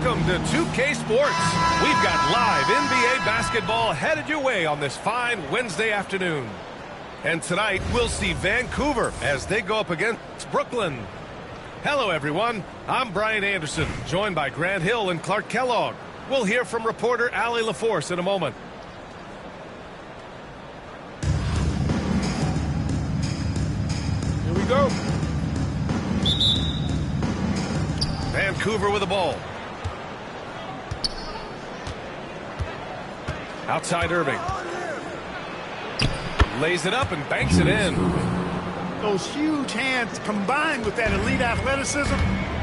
welcome to 2K Sports. We've got live NBA basketball headed your way on this fine Wednesday afternoon. And tonight, we'll see Vancouver as they go up against Brooklyn. Hello, everyone. I'm Brian Anderson, joined by Grant Hill and Clark Kellogg. We'll hear from reporter Allie LaForce in a moment. Here we go. Vancouver with the ball. Outside Irving. Lays it up and banks it in. Those huge hands combined with that elite athleticism,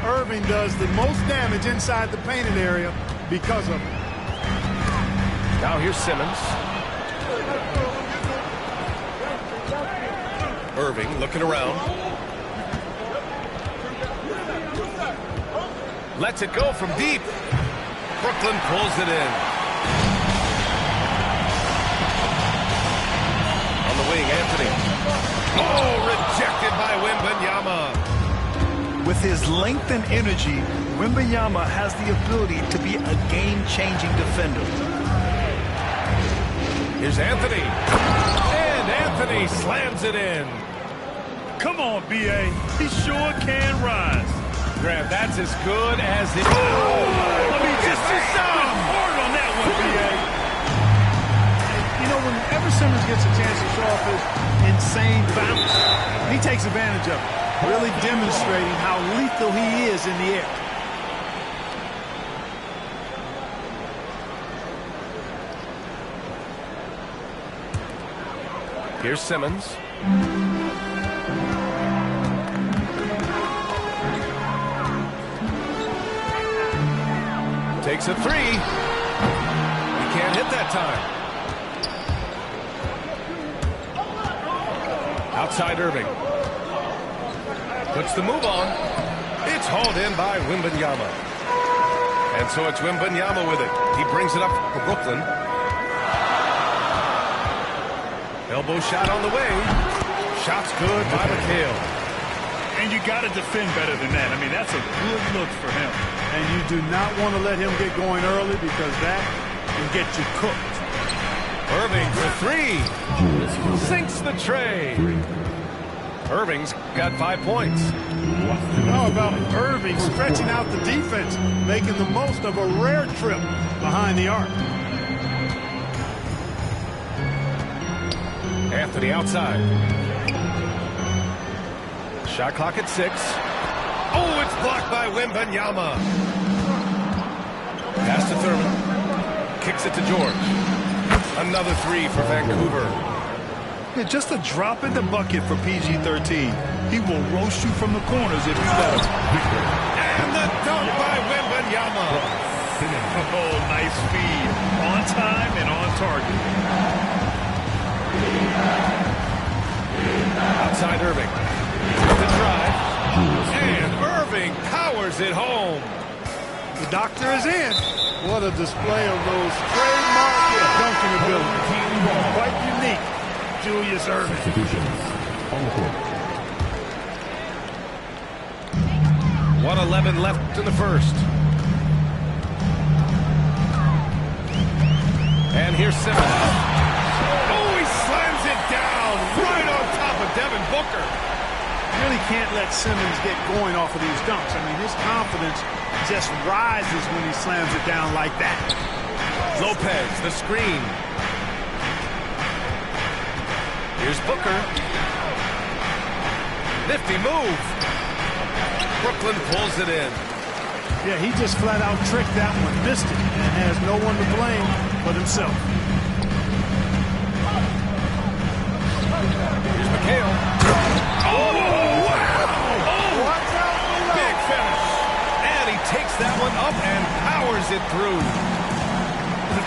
Irving does the most damage inside the painted area because of it. Now here's Simmons. Irving looking around. Lets it go from deep. Brooklyn pulls it in. On the wing, Anthony. Oh, rejected by Wembanyama. With his length and energy, Wembanyama has the ability to be a game-changing defender. Here's Anthony. And Anthony slams it in. Come on, B.A. He sure can rise. Grant, that's as good as it. Oh, I mean, just hard on that one, B.A. You know, whenever Simmons gets a chance to show off his insane bounce, he takes advantage of it, really demonstrating how lethal he is in the air. Here's Simmons. Takes a three. He can't hit that time. Outside Irving. Puts the move on. It's hauled in by Wembanyama. And so it's Wembanyama with it. He brings it up for Brooklyn. Elbow shot on the way. Shot's good by McHale. And you got to defend better than that. I mean, that's a good look for him. And you do not want to let him get going early because that can get you cooked. Irving for three. Sinks the tray. Irving's got 5 points. How about Irving stretching out the defense, making the most of a rare trip behind the arc. Anthony outside. Shot clock at 6. Oh, it's blocked by Wembanyama. Pass to Thurman. Kicks it to George. Another three for Vancouver. Yeah, just a drop in the bucket for PG-13. He will roast you from the corners if you let him. And the dunk by Wembanyama. Oh, nice feed. On time and on target. Outside Irving. The drive. And Irving powers it home. The doctor is in. What a display of those trademark dunking abilities. Quite unique, Julius Irving. 1:11 left in the first. And here's Simmons. Oh, he slams it down right on top of Devin Booker. You really can't let Simmons get going off of these dunks. I mean, his confidence just rises when he slams it down like that. Lopez, the screen. Here's Booker. Nifty move. Brooklyn pulls it in. Yeah, he just flat out tricked that one, missed it, and has no one to blame but himself. Here's McHale. Oh, wow! Oh, watch out! Big finish. And he takes that one up and powers it through.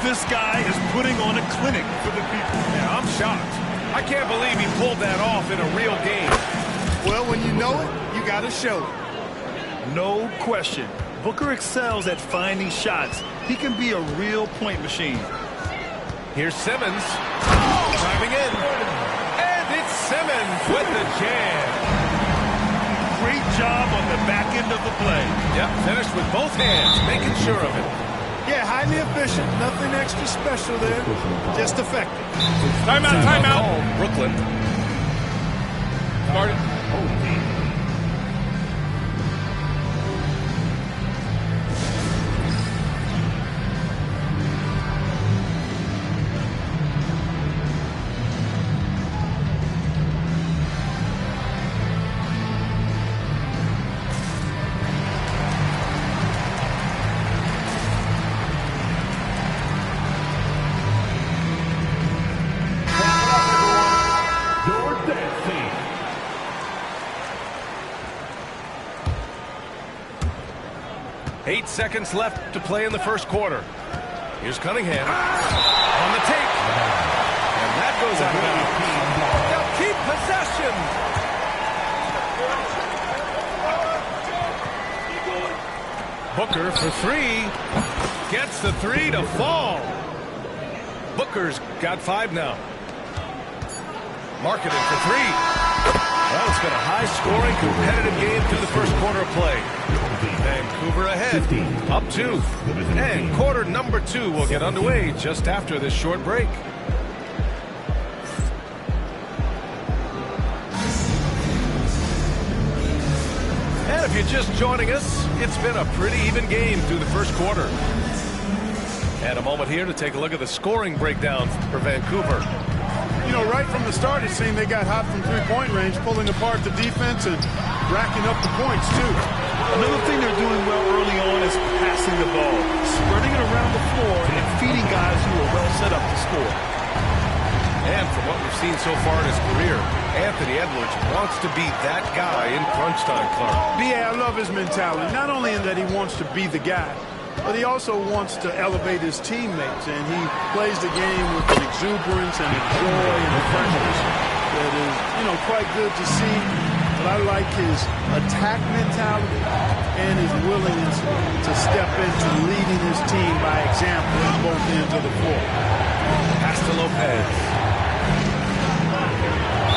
This guy is putting on a clinic for the people. Yeah, I'm shocked. I can't believe he pulled that off in a real game. Well, when you know it, you got to show it. No question. Booker excels at finding shots. He can be a real point machine. Here's Simmons. Driving in. And it's Simmons with the jam. great job on the back end of the play. Yep, finished with both hands, making sure of it. Yeah, highly efficient. Nothing extra special there. Just effective. Timeout, timeout. Brooklyn. Started. Eight seconds left to play in the first quarter. Here's Cunningham on the take. And that goes out of bounds. They'll keep possession. Booker for three. Gets the three to fall. Booker's got 5 now. Marketing for three. Well, it's been a high-scoring, competitive game through the first quarter of play. Vancouver ahead, up 2. And quarter number 2 will get underway just after this short break. And if you're just joining us, it's been a pretty even game through the first quarter. And a moment here to take a look at the scoring breakdown for Vancouver. You know, right from the start, it seemed they got hot from three-point range, pulling apart the defense and racking up the points, too. Another thing they're doing well early on is passing the ball, spreading it around the floor and feeding guys who are well set up to score. And from what we've seen so far in his career, Anthony Edwards wants to be that guy in crunch time, Clark. Yeah, I love his mentality. Not only in that he wants to be the guy, but he also wants to elevate his teammates, and he plays the game with an exuberance and a joy and a freshness that is, you know, quite good to see. But I like his attack mentality and his willingness to step into leading his team by example at both ends of the floor. Pass to Lopez.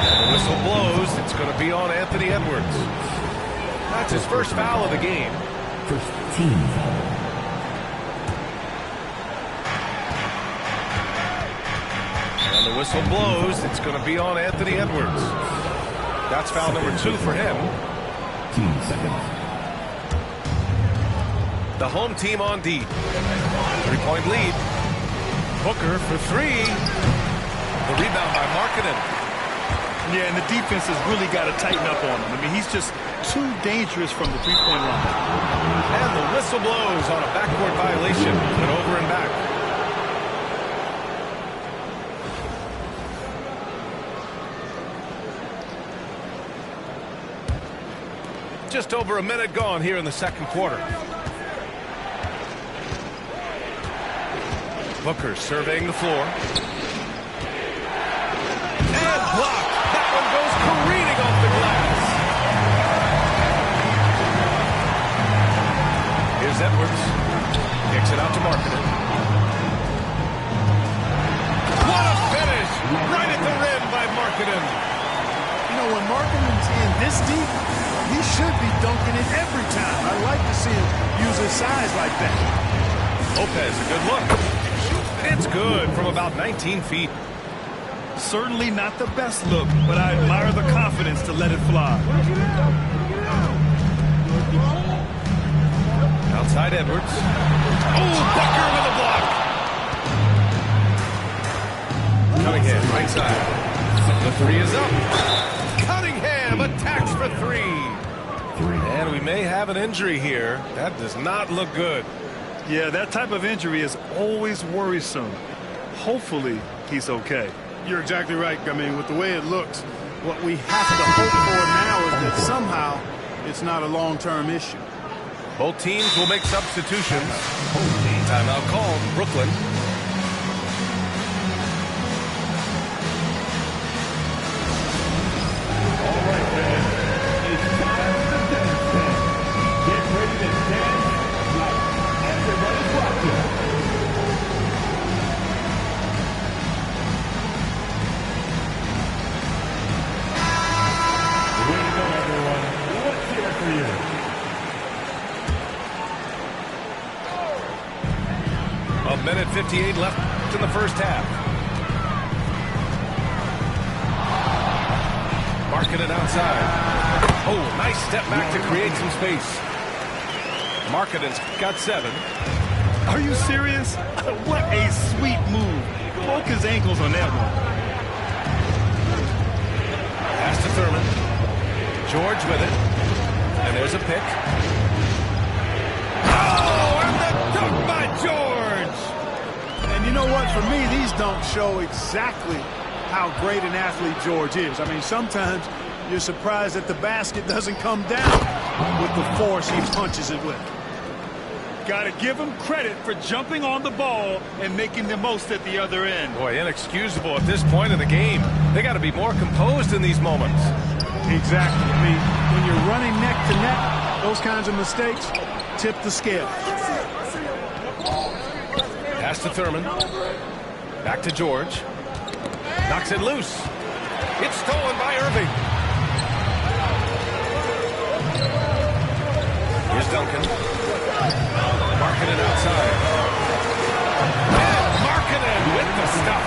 And the whistle blows. It's going to be on Anthony Edwards. That's his first foul of the game. First team foul. And the whistle blows. It's going to be on Anthony Edwards. That's foul number 2 for him. 2 seconds. The home team on D. 3-point lead. Booker for 3. The rebound by Markkanen. Yeah, and the defense has really got to tighten up on him. I mean, he's just too dangerous from the three-point line. And the whistle blows on a backcourt violation. And over and back. Just over a minute gone here in the second quarter. Booker surveying the floor. And blocked. That one goes careening off the glass. Here's Edwards. Kicks it out to Markkanen. What a finish! Right at the rim by Markkanen. You know, when Markkanen's in this deep, he should be dunking it every time. I like to see him use his size like that. Lopez, a good look. It's good from about 19 feet. Certainly not the best look, but I admire the confidence to let it fly. Outside Edwards. Oh, Booker with a block. Cunningham, right side. The 3 is up. Cunningham attacks for 3. And we may have an injury here. That does not look good. Yeah, that type of injury is always worrisome. Hopefully, he's okay. You're exactly right. I mean, with the way it looks, what we have to hope for now is that somehow it's not a long-term issue. Both teams will make substitutions. Timeout called. Brooklyn. All right, man. It's time to dance. Get ready to dance like everybody's watching. Way to go, everyone. Let's hear 3:58 left in the first half. Marking it outside. Oh, nice step back to create some space. Markkanen got 7. Are you serious? What a sweet move. Broke his ankles on that one. Pass to Thurman. George with it. And there's a pick. Oh, and the dunk by George! And you know what? For me, these dunks show exactly how great an athlete George is. I mean, sometimes you're surprised that the basket doesn't come down with the force he punches it with. Got to give him credit for jumping on the ball and making the most at the other end. Boy, inexcusable at this point in the game. They got to be more composed in these moments. Exactly. I mean, when you're running neck to neck, those kinds of mistakes tip the scale. Pass to Thurman. Back to George. Knocks it loose. It's stolen by Irving. Here's Duncan. Markkanen outside. And Markkanen with the stuff.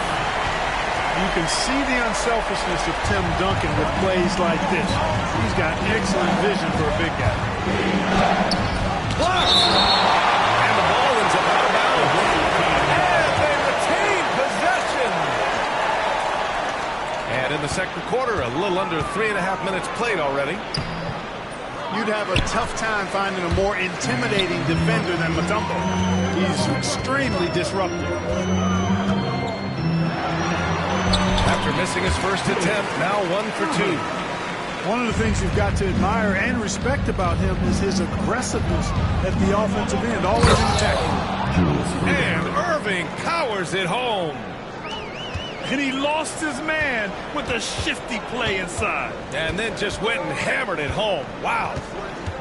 You can see the unselfishness of Tim Duncan with plays like this. He's got excellent vision for a big guy. Blocked! And the ball ends up out of bounds. And they retain possession. And in the second quarter, a little under 3.5 minutes played already. You'd have a tough time finding a more intimidating defender than Mutombo. He's extremely disruptive. After missing his first attempt, now 1 for 2. One of the things you've got to admire and respect about him is his aggressiveness at the offensive end, always in attack. And Irving powers it home. And he lost his man with a shifty play inside. And then just went and hammered it home. Wow.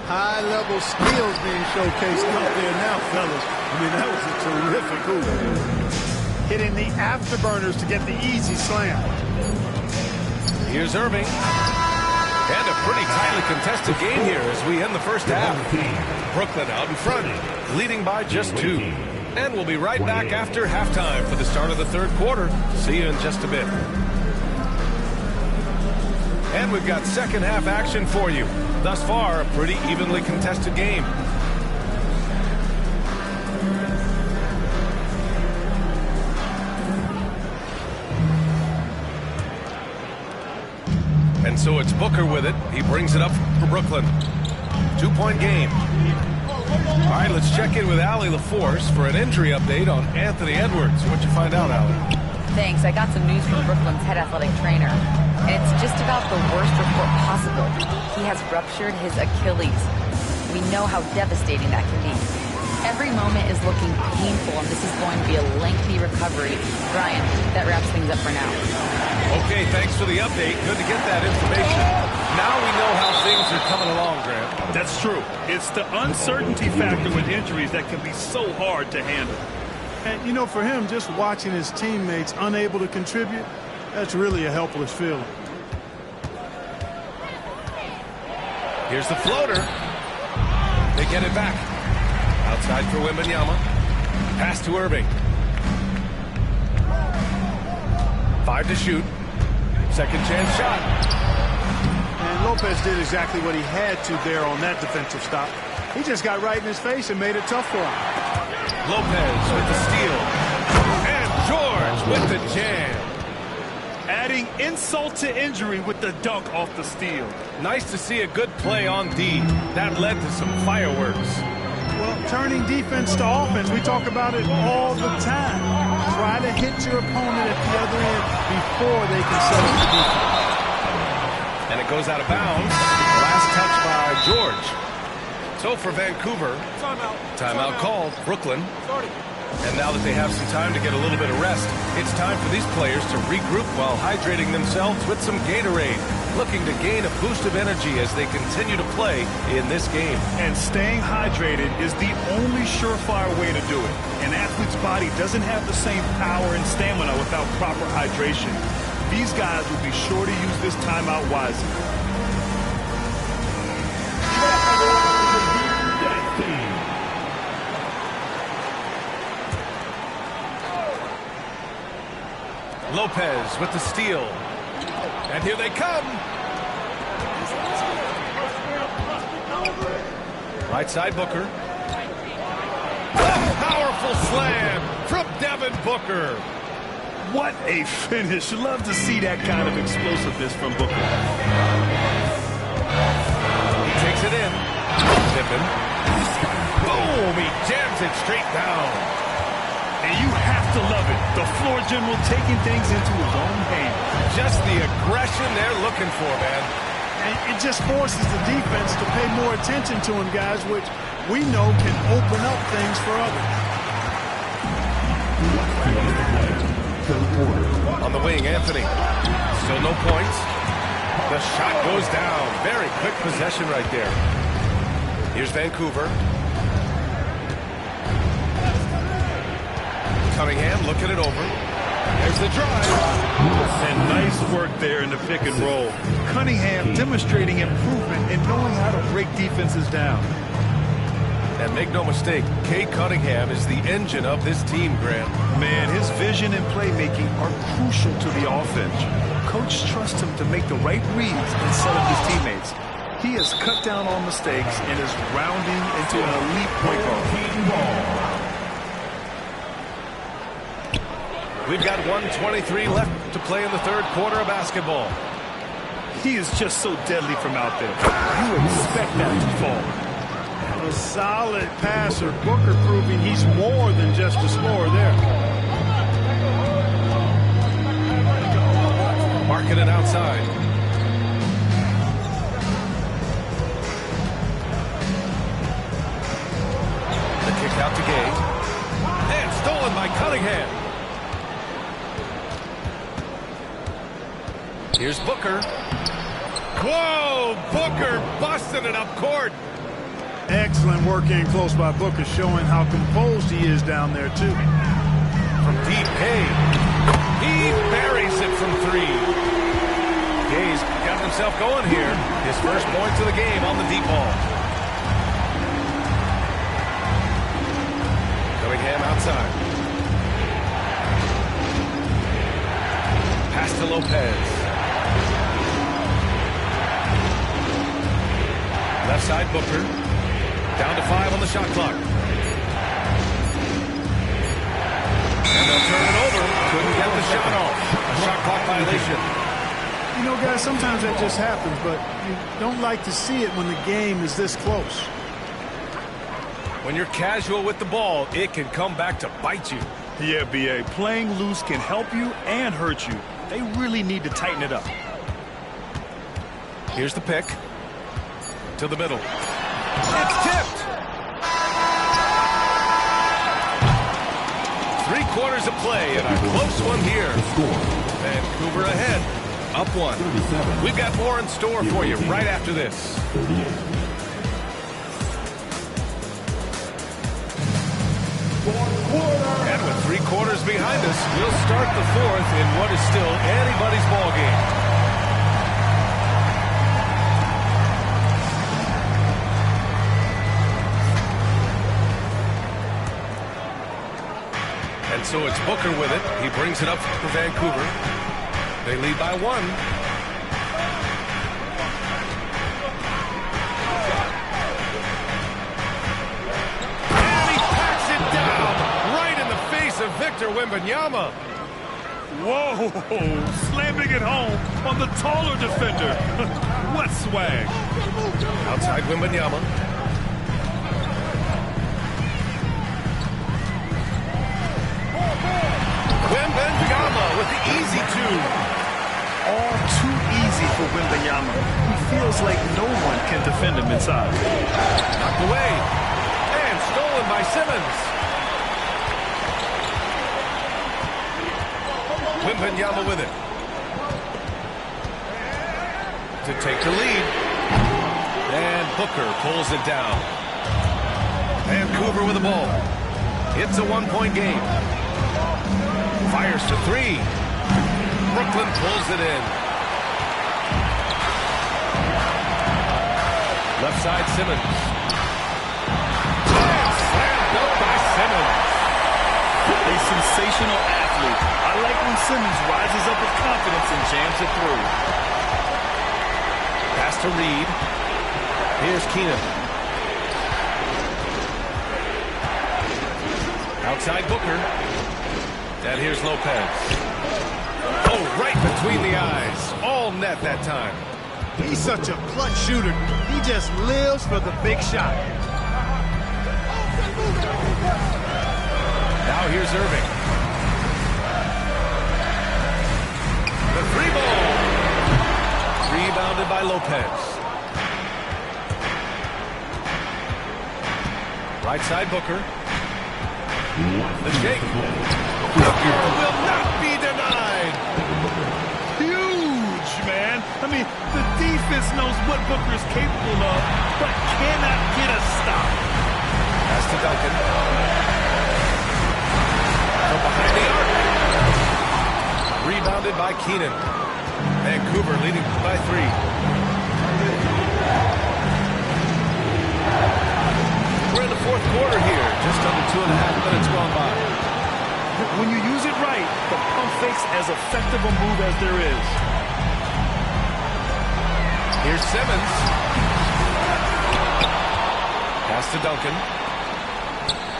High-level skills being showcased out there now, fellas. I mean, that was a terrific move. Hitting the afterburners to get the easy slam. Here's Irving. And a pretty tightly contested game here as we end the first half. Brooklyn out in front, leading by just 2. And we'll be right back after halftime for the start of the third quarter. See you in just a bit. And we've got second half action for you. Thus far, a pretty evenly contested game. And so it's Booker with it. He brings it up for Brooklyn. 2-point game. All right, let's check in with Allie LaForce for an injury update on Anthony Edwards. What'd you find out, Allie? Thanks. I got some news from Brooklyn's head athletic trainer. And it's just about the worst report possible. He has ruptured his Achilles. We know how devastating that can be. Every moment is looking painful, and this is going to be a lengthy recovery. Brian, that wraps things up for now. Okay, thanks for the update. Good to get that information. Now we know how things are coming along, Grant. That's true. It's the uncertainty factor with injuries that can be so hard to handle. And, you know, for him, just watching his teammates unable to contribute, that's really a helpless feeling. Here's the floater. They get it back. Outside for Wembanyama. Pass to Irving. 5 to shoot. Second chance shot. And Lopez did exactly what he had to there on that defensive stop. He just got right in his face and made it tough for him. Lopez with the steal. And George with the jam. Adding insult to injury with the dunk off the steal. Nice to see a good play on D. That led to some fireworks. Well, turning defense to offense, we talk about it all the time. Try to hit your opponent at the other end before they can set up the defense. And it goes out of bounds. Last touch by George. So for Vancouver, timeout called. Brooklyn. And now that they have some time to get a little bit of rest, it's time for these players to regroup while hydrating themselves with some Gatorade, looking to gain a boost of energy as they continue to play in this game. And staying hydrated is the only surefire way to do it. An athlete's body doesn't have the same power and stamina without proper hydration. These guys will be sure to use this timeout wisely. Lopez with the steal. And here they come. Right side Booker. A powerful slam from Devin Booker. What a finish. Love to see that kind of explosiveness from Booker. He takes it in. Pippen. Boom! He jams it straight down. And you have to love it. The floor general taking things into his own hands. Just the aggression they're looking for, man. And it just forces the defense to pay more attention to him, guys, which we know can open up things for others. On the wing, Anthony. Still no points. The shot goes down. Very quick possession right there. Here's Vancouver. Cunningham looking it over. There's the drive. And nice work there in the pick and roll. Cunningham demonstrating improvement in knowing how to break defenses down. And make no mistake, Cade Cunningham is the engine of this team, Grant. Man, his vision and playmaking are crucial to the offense. Coach trusts him to make the right reads and set up his teammates. He has cut down on mistakes and is rounding into an elite point guard. We've got 1:23 left to play in the third quarter of basketball. He is just so deadly from out there. You expect that to fall. A solid passer. Booker proving he's more than just a scorer there. Marking it outside. The kick out to Gay. And stolen by Cunningham. Here's Booker. Whoa! Booker busting it up court. Excellent work in close by Booker, showing how composed he is down there, too. From deep, Gay. He buries it from three. Gay's got himself going here. His first points of the game on the deep ball. Cunningham outside. Pass to Lopez. Left side, Booker. Down to 5 on the shot clock. And they'll turn it over. Couldn't get the shot off. A shot clock violation. You know, guys, sometimes that just happens, but you don't like to see it when the game is this close. When you're casual with the ball, it can come back to bite you. Yeah, B.A. Playing loose can help you and hurt you. They really need to tighten it up. Here's the pick. To the middle. It's tipped. 3 quarters of play and a close one here. Vancouver ahead. Up 1. We've got more in store for you right after this. And with 3 quarters behind us, we'll start the 4th in what is still anybody's ball game. And so it's Booker with it. He brings it up for Vancouver. They lead by 1. And he packs it down right in the face of Victor Wembanyama. Whoa, slamming it home on the taller defender. What swag. Outside Wembanyama. Wembanyama with the easy 2. All too easy for Wembanyama. He feels like no one can defend him inside. Knocked away. And stolen by Simmons. Wembanyama with it. To take the lead. And Booker pulls it down. Vancouver with the ball. It's a 1-point game. Fires for 3. Brooklyn pulls it in. Left side, Simmons. And slammed up by Simmons. A sensational athlete. I I like when Simmons rises up with confidence and jams it through. Pass to Reed. Here's Keenan. Outside Booker. And here's Lopez. Oh, right between the eyes. All net that time. He's such a clutch shooter. He just lives for the big shot. Now here's Irving. The three ball. Rebounded by Lopez. Right side Booker. The shake. Booker will not be denied. Huge, man. I mean, the defense knows what Booker is capable of, but cannot get a stop. Pass to Duncan. From behind the arc. Rebounded by Keenan. Vancouver leading by 3. We're in the fourth quarter here. Just under 2.5 minutes gone by. When you use it right, the pump fake's as effective a move as there is. Here's Simmons. Pass to Duncan.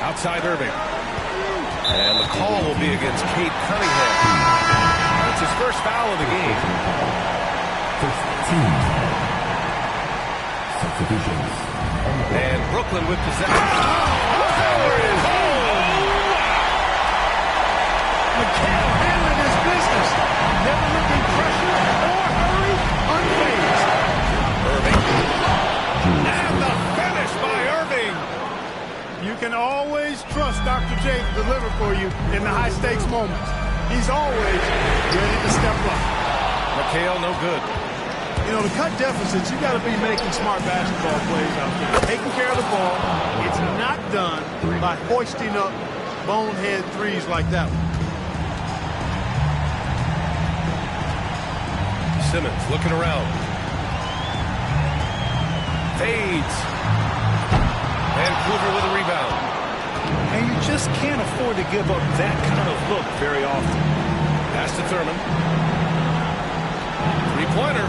Outside Irving. And the call will be against Cade Cunningham. That's his first foul of the game. Substitutions. And Brooklyn with possession. Power is home. McHale handling his business. Never looking pressure or hurry, unfazed. Irving. And the finish by Irving. You can always trust Dr. J to deliver for you in the high-stakes moments. He's always ready to step up. McHale, no good. You know, to cut deficits, you got to be making smart basketball plays out there. Taking care of the ball. It's not done by hoisting up bonehead threes like that one. Simmons looking around. Fades. Vancouver with a rebound. And you just can't afford to give up that kind of look very often. Pass to Thurman. Three-pointer.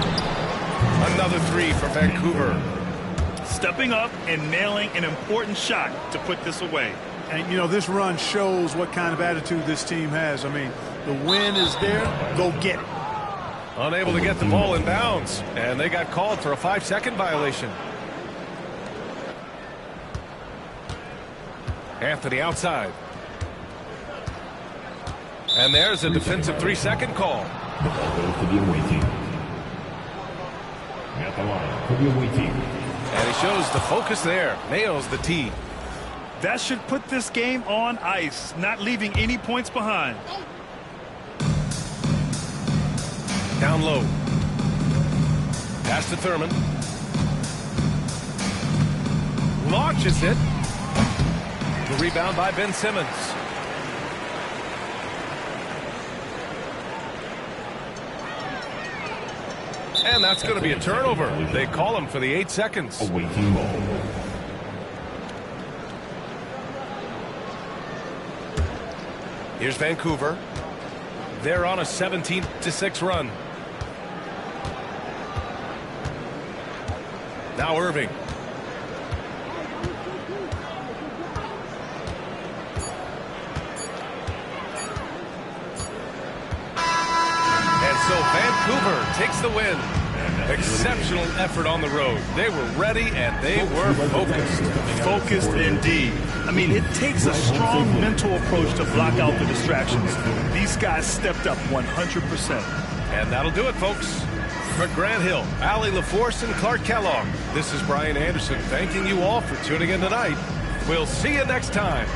Another 3 for Vancouver. Stepping up and nailing an important shot to put this away. And, you know, this run shows what kind of attitude this team has. I mean, the win is there. Go get it. Unable to get the ball in bounds. And they got called for a 5-second violation. Anthony outside. And there's a defensive 3-second call. The ball goes to the away team. At the line for the away team. And he shows the focus there. Nails the tee. That should put this game on ice, not leaving any points behind. Down low. Pass to Thurman. Launches it. The rebound by Ben Simmons. And that's going to be a turnover. They call him for the 8 seconds. Away team ball. Here's Vancouver. They're on a 17-6 run. Now Irving. And so Vancouver takes the win. Exceptional effort on the road. They were ready and they were focused. Focused indeed. I mean, it takes a strong mental approach to block out the distractions. These guys stepped up 100%. And that'll do it, folks. For Grant Hill, Allie LaForce, and Clark Kellogg, this is Brian Anderson thanking you all for tuning in tonight. We'll see you next time.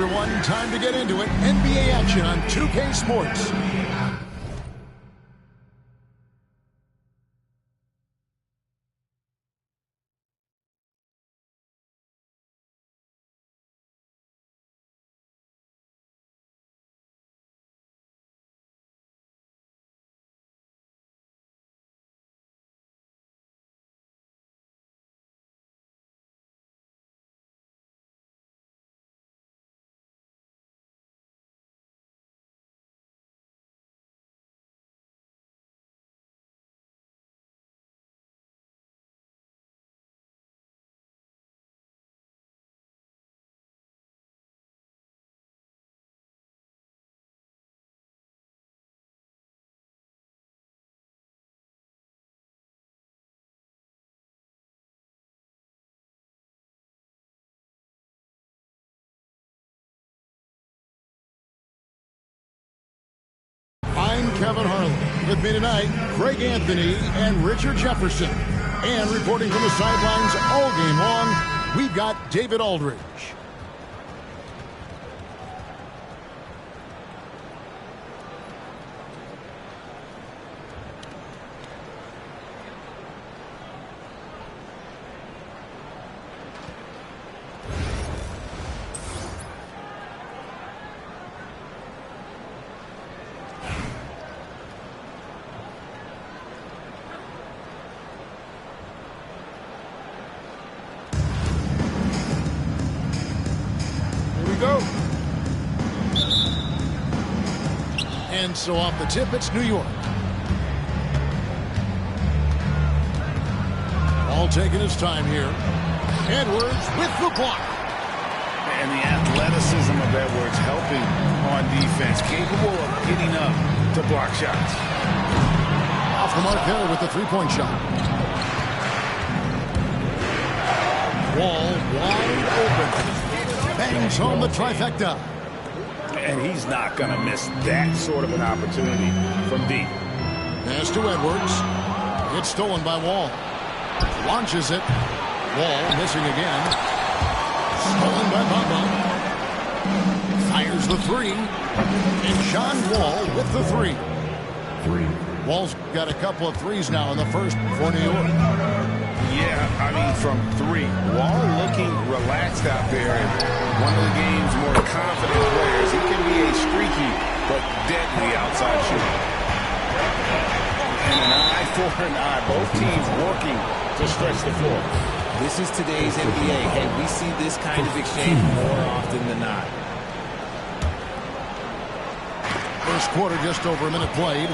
everyone. Time to get into it. NBA action on 2K Sports. I'm Kevin Harlan. With me tonight, Craig Anthony and Richard Jefferson. And reporting from the sidelines all game long, we've got David Aldridge. Go. And so off the tip, it's New York. All taking his time here. Edwards with the block. And the athleticism of Edwards helping on defense, capable of getting up to block shots. Off the mark there with the three-point shot. Wall wide open. Bangs home the trifecta. And he's not going to miss that sort of an opportunity from deep. Pass to Edwards. It's stolen by Wall. Launches it. Wall missing again. Stolen by Bamba. Fires the three. And John Wall with the three. Wall's got a couple of threes now in the first for New York. Yeah, I mean, from three. Wall looking relaxed out there. And one of the game's more confident players. He can be a streaky but deadly outside shooter. And an eye for an eye. Both teams working to stretch the floor. This is today's NBA. Hey, we see this kind of exchange more often than not. First quarter, just over a minute played.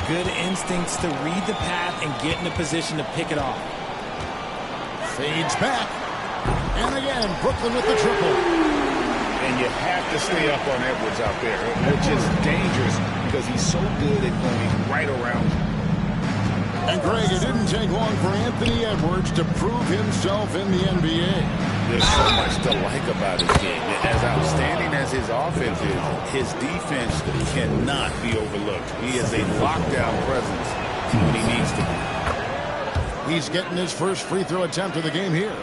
Good instincts to read the path and get in a position to pick it off. Fades back. And again, Brooklyn with the triple. And you have to stay up on Edwards out there, which is dangerous because he's so good at going right around you. And Greg, it didn't take long for Anthony Edwards to prove himself in the NBA. There's so much to like about his game. As outstanding as his offense is, his defense cannot be overlooked. He is a lockdown presence when he needs to be. He's getting his first free throw attempt of the game here.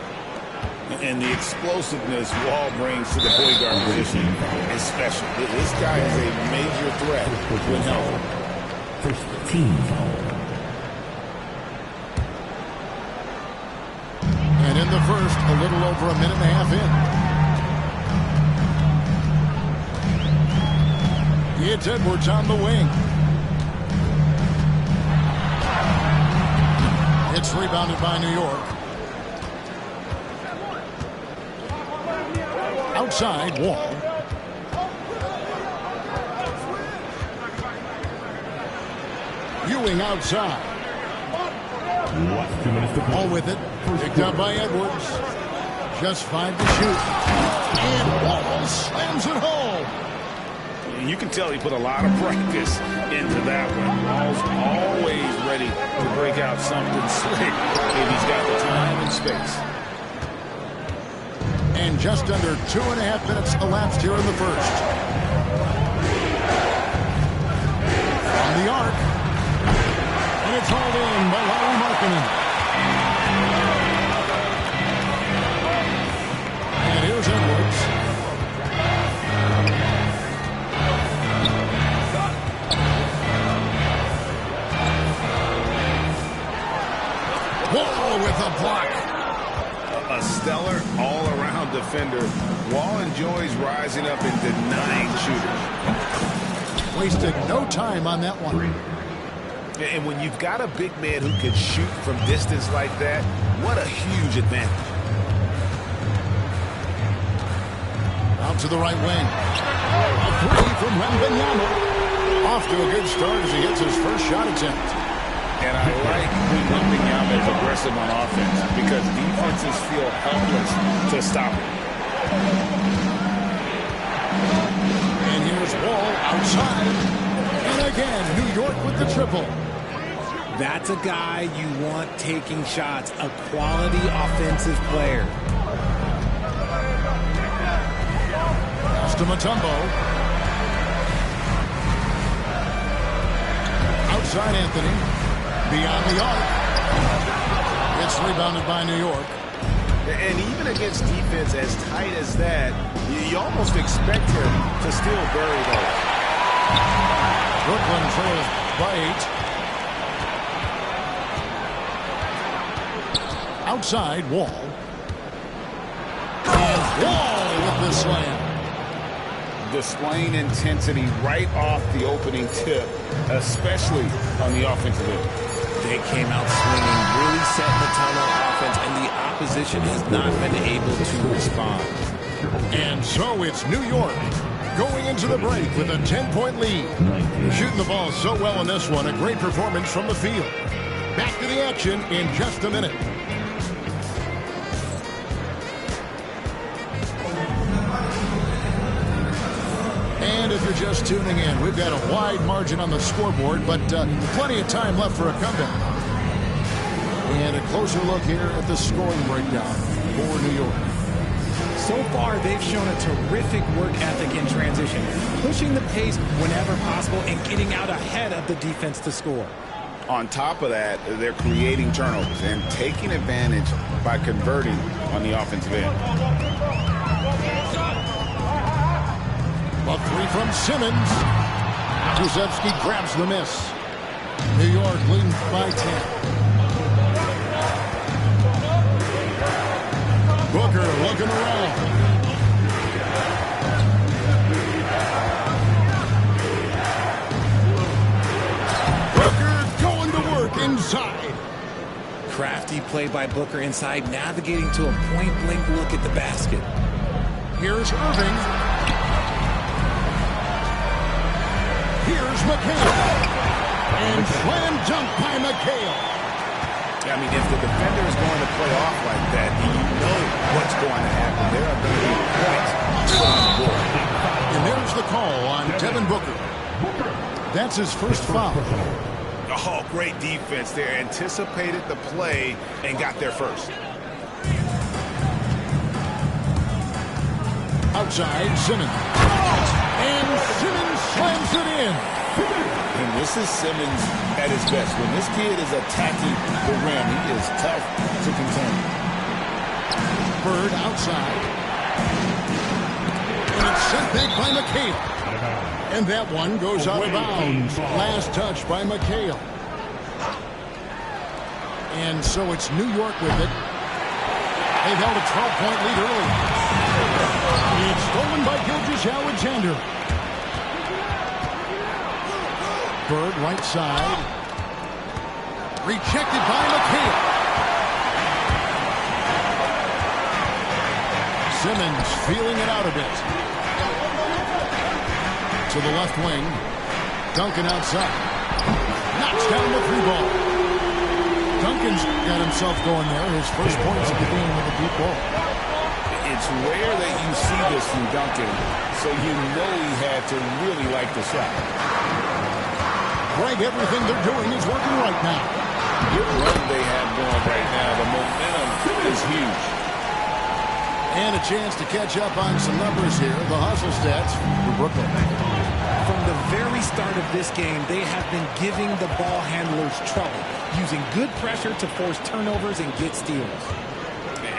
And the explosiveness Wall brings to the point guard position is special. This guy is a major threat when healthy. First team foul. And in the first, a little over a minute and a half in. It's Edwards on the wing. It's rebounded by New York. Outside, Wall. Ewing outside. Ball with it. Picked up by Edwards. Just 5 to shoot. And Wall slams it home. You can tell he put a lot of practice into that one. Wall's always ready to break out something slick if he's got the time and space. And just under 2.5 minutes elapsed here in the first. From the arc. And it's hauled in by Larry Markkinen. And here's Edwards. with a block. A stellar all-around defender. Wall enjoys rising up and denying shooters. Wasted no time on that one. And when you've got a big man who can shoot from distance like that, what a huge advantage. Out to the right wing. A three from Wembanyama. Off to a good start as he gets his first shot attempt. And I like when Wembanyama is aggressive on offense because defenses feel helpless to stop him. And here's Wall outside. And again, New York with the triple. That's a guy you want taking shots, a quality offensive player. Pass to Mutombo. Outside Anthony. Beyond the arc. It's rebounded by New York. And even against defense as tight as that, you almost expect him to still bury those. Brooklyn trails by 8. Outside, Wall. And Wall with the slam. Displaying intensity right off the opening tip, especially on the offensive end. They came out swinging, really setting the tone on offense, and the opposition has not been able to respond. And so it's New York going into the break with a 10-point lead. Shooting the ball so well in this one, a great performance from the field. Back to the action in just a minute. And if you're just tuning in, we've got a wide margin on the scoreboard, but plenty of time left for a comeback. And a closer look here at the scoring breakdown for New York. So far, they've shown a terrific work ethic in transition, pushing the pace whenever possible and getting out ahead of the defense to score. On top of that, they're creating turnovers and taking advantage by converting on the offensive end. A three from Simmons. Krzyzewski grabs the miss. New York leading by 10. Booker looking around. Booker going to work inside. Crafty play by Booker inside, navigating to a point-blank look at the basket. Here's Irving. Here's McHale. And slam dunk by McHale. I mean, if the defender is going to play off like that, you know what's going to happen. There are going to be points put on the board. And there's the call on Devin Booker. That's his first foul. Oh, great defense there. Anticipated the play and got there first. Outside, Simmons. And Simmons slams it in. And this is Simmons at his best. When this kid is attacking the rim, he is tough to contain. Bird outside. And it's sent back by McHale. And that one goes out of bounds. Last touch by McHale. And so it's New York with it. They've held a 12-point lead early. It's stolen by Gilgeous-Alexander. Bird right side. Rejected by McHale. Simmons feeling it out a bit. To the left wing. Duncan outside. Knocks down the three ball. Duncan's got himself going there. His first points of the game with a deep ball. It's rare that you see this from Duncan, so you know he had to really like the shot. Greg, everything they're doing is working right now. Good run they have going right now. The momentum is huge. And a chance to catch up on some numbers here. The hustle stats for Brooklyn. From the very start of this game, they have been giving the ball handlers trouble, using good pressure to force turnovers and get steals.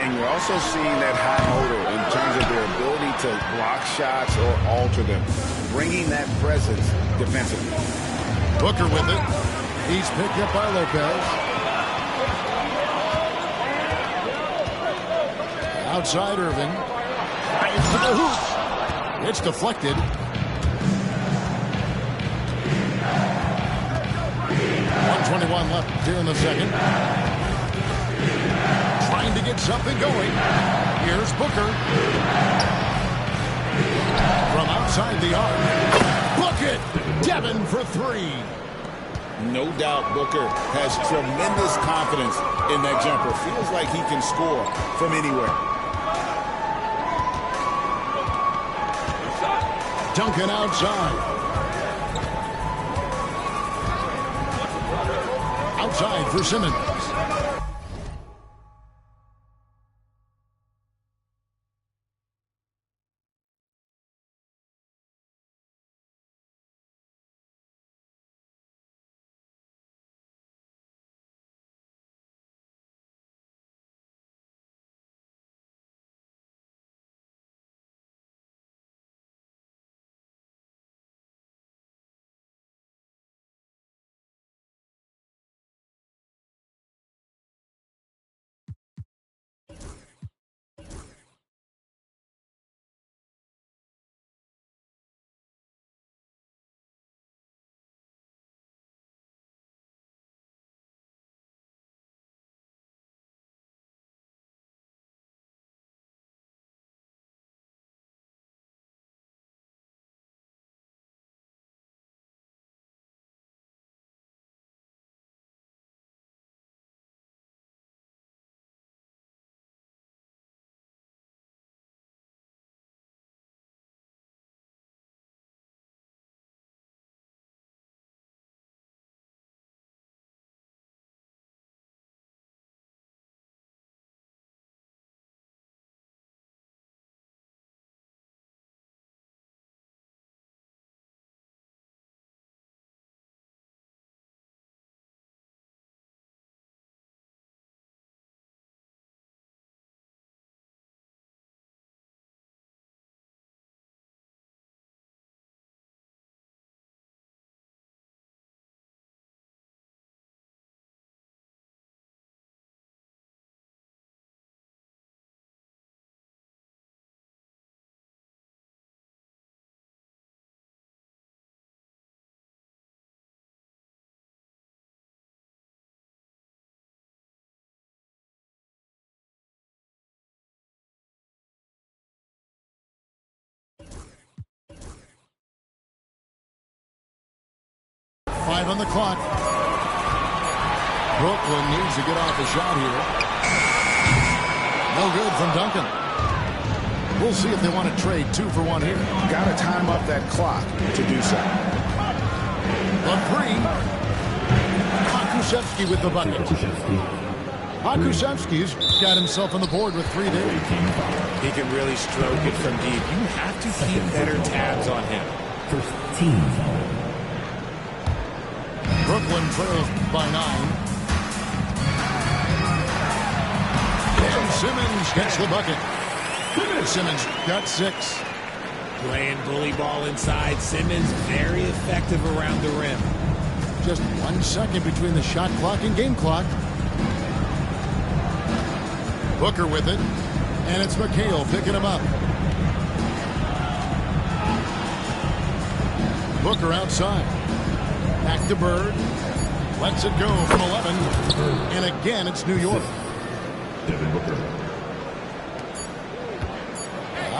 And you're also seeing that high motor in terms of their ability to block shots or alter them, bringing that presence defensively. Booker with it. He's picked up by Lopez. Outside Irving. Fires to the hoop. It's deflected. 1:21 left here in the second. Trying to get something going. Here's Booker. From outside the arc. Book it! Devin for three. No doubt Booker has tremendous confidence in that jumper. Feels like he can score from anywhere. Duncan outside. Outside for Simmons. Five on the clock. Brooklyn needs to get off a shot here. No good from Duncan. We'll see if they want to trade 2 for 1 here. Got to time up that clock to do so. The three. Pokusevski with the bucket. Pokusevski's got himself on the board with 3 there. He can really stroke it from deep. You have to keep better tabs on him. First team foul. Brooklyn trails by 9. And Simmons gets the bucket. Simmons got 6. Playing bully ball inside. Simmons very effective around the rim. Just 1 second between the shot clock and game clock. Booker with it. And it's McHale picking him up. Booker outside. Back to Bird. Lets it go from 11. And again, it's New York. Devin Booker.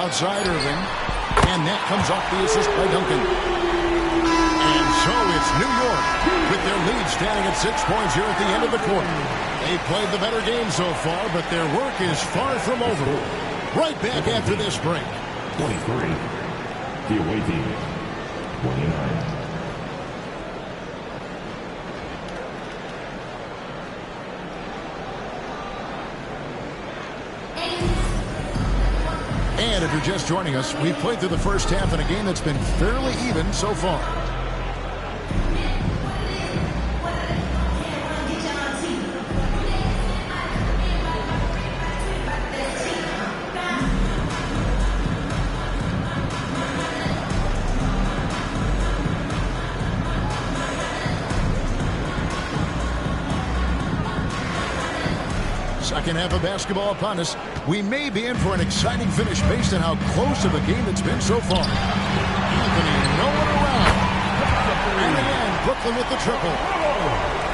Outside Irving. And that comes off the assist by Duncan. And so it's New York with their lead standing at 6 points here at the end of the quarter. They played the better game so far, but their work is far from over. Right back after this break. 23. The away team. 29. And if you're just joining us, we've played through the first half in a game that's been fairly even so far. Second half of basketball upon us. We may be in for an exciting finish based on how close of a game it's been so far. Anthony, no one around. And again, Brooklyn with the triple.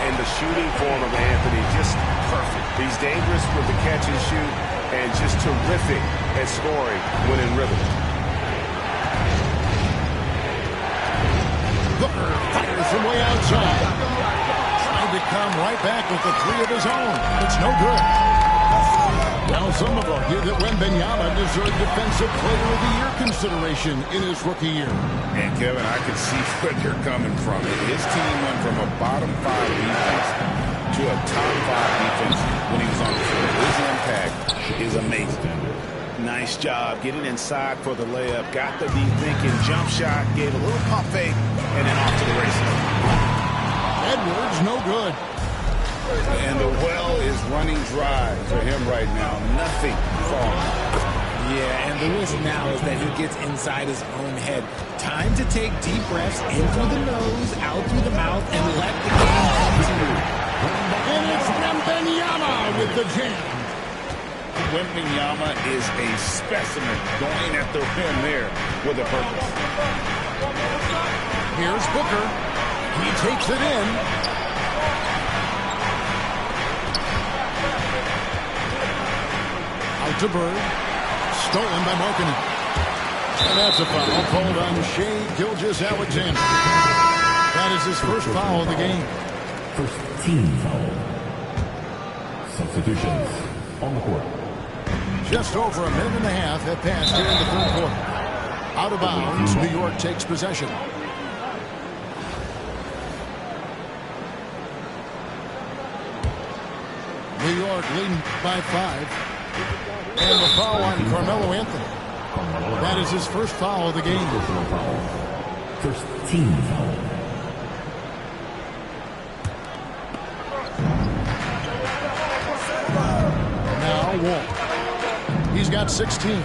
And the shooting form of Anthony, just perfect. He's dangerous with the catch and shoot, and just terrific at scoring when in rhythm. Booker fires from way outside. Trying to come right back with the three of his own. It's no good. Now some have argued that Wembanyama deserved Defensive Player of the Year consideration in his rookie year. And Kevin, I can see where you're coming from. His team went from a bottom 5 defense to a top 5 defense when he was on the floor. His impact is amazing. Nice job getting inside for the layup. Got the deep thinking jump shot, gave a little pump fake, and then off to the races. Edwards, no good. And the well is running dry for him right now. Nothing falling. Yeah, and the risk now is that he gets inside his own head. Time to take deep breaths in through the nose, out through the mouth, and let the game come to you. And it's Wembanyama with the jam. Wembanyama is a specimen going at the rim there with a purpose. Here's Booker. He takes it in. Out to Bird. Stolen by Markkanen. And that's a foul called on Shai Gilgeous-Alexander. That is his first foul of the game. First team foul. Substitutions on the court. Just over a minute and a half have passed here in the third quarter. Out of bounds, New York takes possession. New York leading by 5. And the foul on Carmelo Anthony. That is his first foul of the game. First team foul. Now Wall. He's got 16. And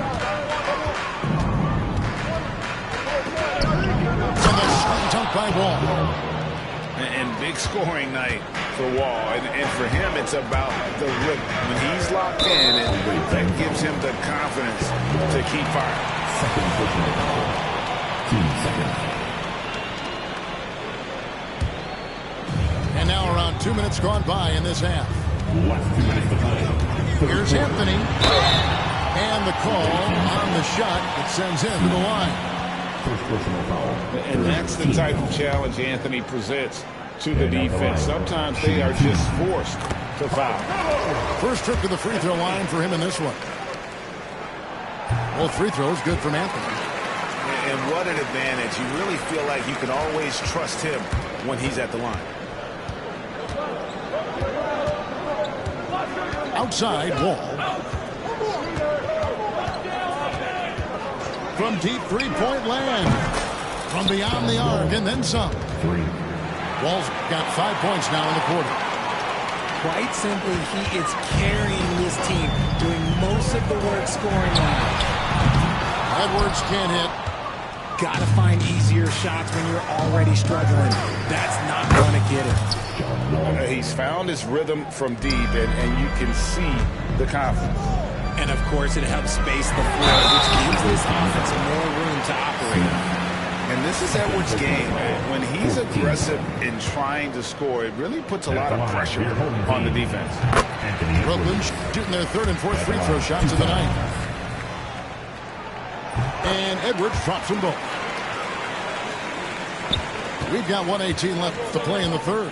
the strong dunk by Wall. And big scoring night for Wall. And for him, it's about the rhythm. When he's locked in, and that gives him the confidence to keep firing. Second personal foul. 2 seconds. And now around 2 minutes gone by in this half. Last 2 minutes to play. Here's Anthony. And the call on the shot that sends him to the line. First personal foul. And that's the type of challenge Anthony presents to the defense. Sometimes they are just forced to foul. First trip to the free throw line for him in this one. Both free throws good from Anthony. And what an advantage. You really feel like you can always trust him when he's at the line. Outside, Wall. From deep three-point land. From beyond the arc and then some. 3. Wall's got 5 points now in the quarter. Quite simply, he is carrying this team, doing most of the work scoring now. Edwards can't hit. Gotta find easier shots when you're already struggling. That's not gonna get it. He's found his rhythm from deep, and you can see the confidence. And of course, it helps space the floor, which gives this offense more room to operate. And this is Edwards' game. When he's aggressive in trying to score, it really puts a lot of pressure on the defense. Brooklyn shooting their third and fourth free throw shots of the night. And Edwards drops them both. We've got 1:18 left to play in the third.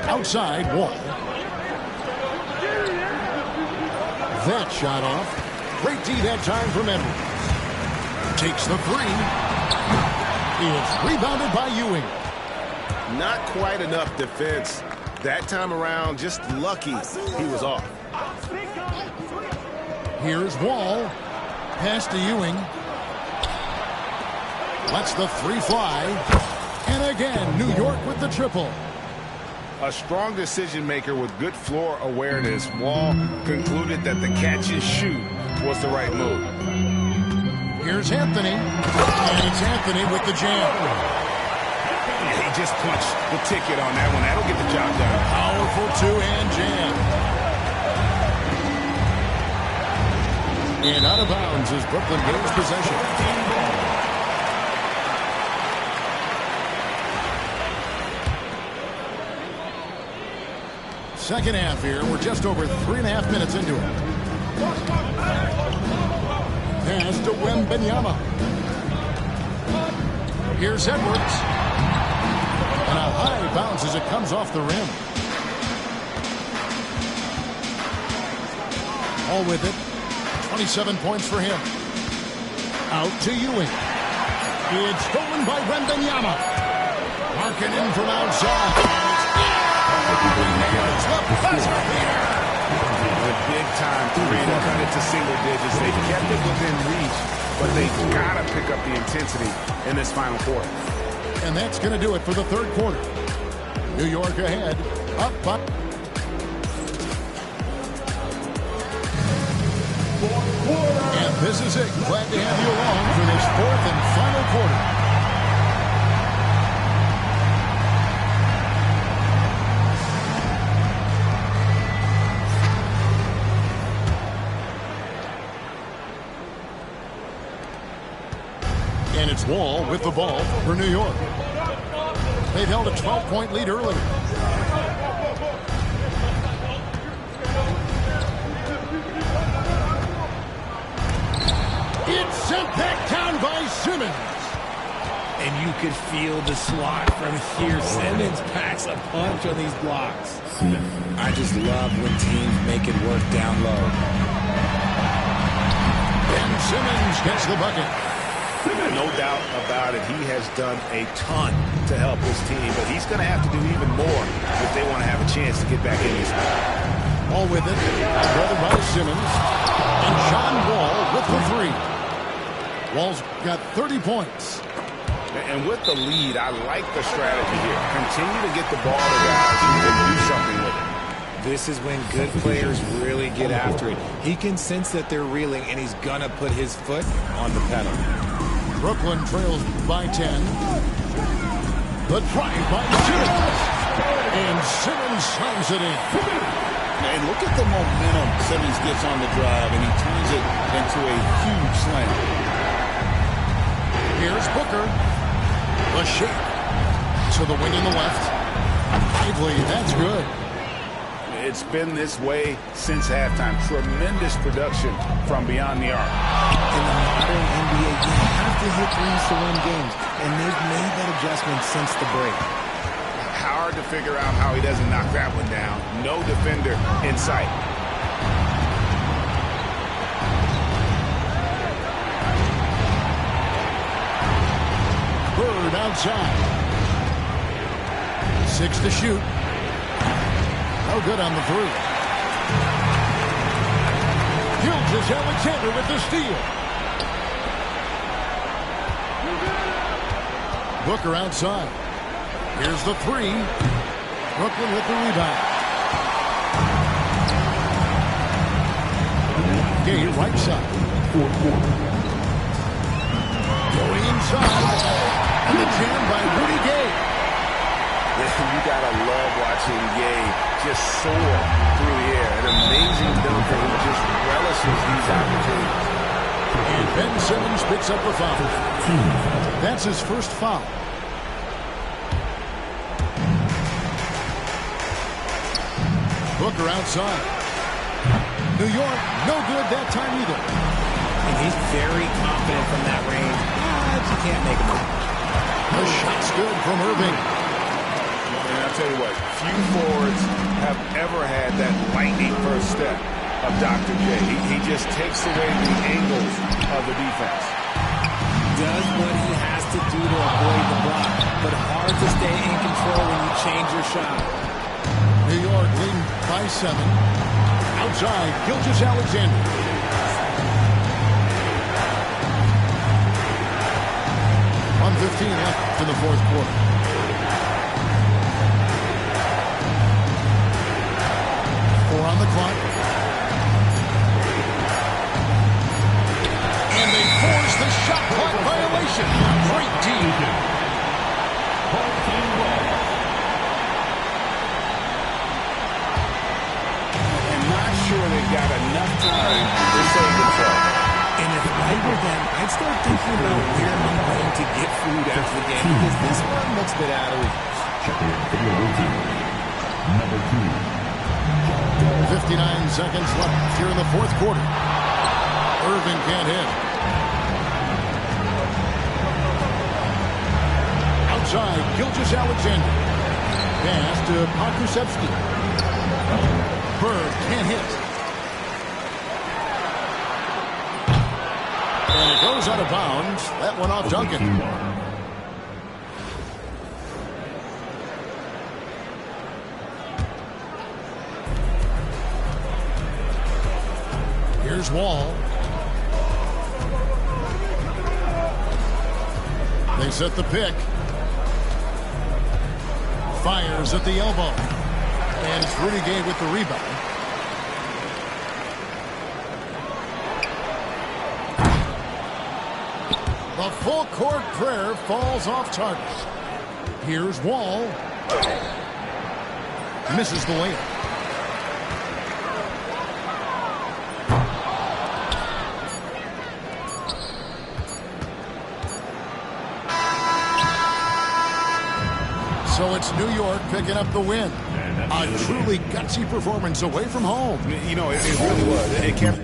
Outside, Wall. That shot off. Great D that time from Edwards. Takes the three. It's rebounded by Ewing. Not quite enough defense that time around. Just lucky he was off. Here's Wall. Pass to Ewing. Lets the three fly. And again, New York with the triple. A strong decision maker with good floor awareness. Wall concluded that the catch and shoot was the right move. Here's Anthony. And it's Anthony with the jam. He He just punched the ticket on that one. That'll get the job done. Powerful two-hand jam. And out of bounds as Brooklyn gains possession. Second half here. We're just over 3.5 minutes into it. Pass to Wembanyama. Here's Edwards. And a high bounce as it comes off the rim. All with it. 27 points for him. Out to Ewing. It's stolen by Wembanyama. Marking in from outside. Nails the buzzer here. A big-time three to cut it to single digits. They've kept it within reach, but they've got to pick up the intensity in this final quarter. And that's going to do it for the third quarter. New York ahead. Up by... And this is it. Glad to have you along for this fourth and final quarter. And it's Wall with the ball for New York. They've held a 12-point lead earlier. It's sent back down by Simmons. And you could feel the swat from here. Simmons packs a punch on these blocks. I just love when teams make it work down low. And Simmons gets the bucket. No doubt about it. He has done a ton to help his team, but he's going to have to do even more if they want to have a chance to get back in this game. All with it. Brother by Simmons. And John Wall with the three. Wall's got 30 points. And with the lead, I like the strategy here. Continue to get the ball to guys who can do something with it. This is when good players really get after it. He can sense that they're reeling, and he's going to put his foot on the pedal. Brooklyn trails by 10. The drive by Simmons. And Simmons slams it in. And look at the momentum Simmons gets on the drive, and he turns it into a huge slam. Here's Booker. The shake. To the wing in the left. Lively, that's good. It's been this way since halftime. Tremendous production from beyond the arc. In the modern NBA, you have to hit threes to win games, and they've made that adjustment since the break. Hard to figure out how he doesn't knock that one down. No defender in sight. Bird outside. 6 to shoot. No good on the three. Gilgeous-Alexander with the steal. Booker outside. Here's the three. Brooklyn with the rebound. Gay right side. Going inside. And the jam by Rudy Gay. You gotta love watching Gay just soar through the air. An amazing dunker who just relishes these opportunities. And Ben Simmons picks up the foul. That's his first foul. Booker outside. New York, no good that time either. And he's very confident from that range, but you can't make him. The shot's good from Irving. And I'll tell you what, few forwards have ever had that lightning first step of Dr. J. He just takes away the angles of the defense. Does what he has to do to avoid the block, but hard to stay in control when you change your shot. New York leading by 7. Outside, Gilgeous-Alexander. .115 left in the fourth quarter. On the clock. And they force the shot clock violation. Great team. time to save themselves. And if I were them, I'd start thinking about where I'm going to get food after the game because this one looks a bit out of reach. Check in for your routine. Number 2. 59 seconds left here in the fourth quarter. Irving can't hit. Outside, Gilgeous-Alexander. Pass to Pokusevski. Bird can't hit. And it goes out of bounds. That one off Duncan. Here's Wall. They set the pick. Fires at the elbow. And it's Rudy Gay with the rebound. The full court prayer falls off target. Here's Wall. Misses the layup. So it's New York picking up the win. A truly gutsy performance away from home. You know, it really was. It kept